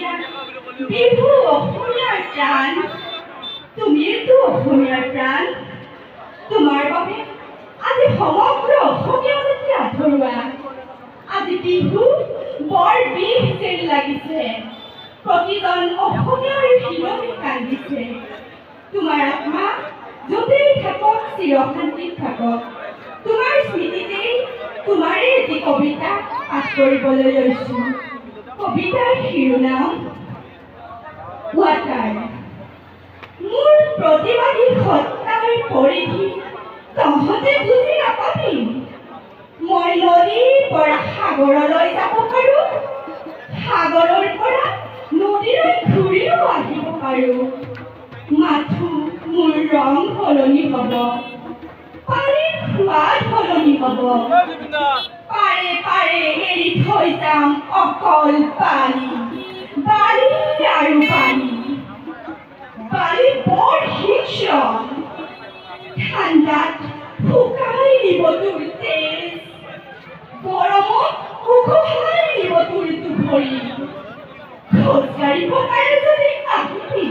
দিয়া বিহু অসমীয়াৰ প্ৰাণ তুমিয়েতো অসমীয়াৰ প্ৰাণ তোমাৰ বাবে আজি সমগ্ৰ অসমীয়া জাতি আধৰুৱা আজি বিহু বৰ বিষ যেন লাগিছে প্ৰতিজন অসমীয়াৰ হৃদয় কান্দিছে তোমাৰ আত্মা য'তেই থাকক চিৰশান্তিত থাকক তোমাৰ স্মৃতিতেই তোমাৰে এটি কবিতা পাঠ কৰিবলৈ লৈছোঁ কবিতাৰ শিৰোনাম ৱাটাৰ মোৰ প্ৰতিবাদী সত্তাৰ পৰিধি তহঁতে বুজি নাপাবি মই নদীৰ পৰা সাগৰলৈ যাব পাৰোঁ সাগৰৰ পৰা নদীলৈ ঘূৰিও আহিব পাৰোঁ মাথো মোৰ ৰং সলনি হ'ব পানীৰ সোৱাদ সলনি হ'ব পাৰে পাৰে এৰি থৈ যাম অকল পানী বালি আৰু পানী বালি বৰ হিংস্ৰ ঠাণ্ডাত শুকাই দিব তোৰ তেজ গৰমত উখহাই দিব তোৰ দুভৰি খোজকাঢ়িব পাৰে যদি আহিবি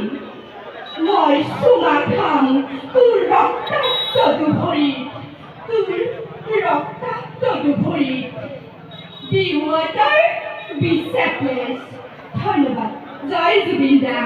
মই চুমা খাম তোৰ ৰক্তাক্ত দুভৰি তোৰ ৰক্তাক্ত দুভৰি বি ৱাটাৰ বি চেফলেছ ধন্যবাদ জয় জুবিন দা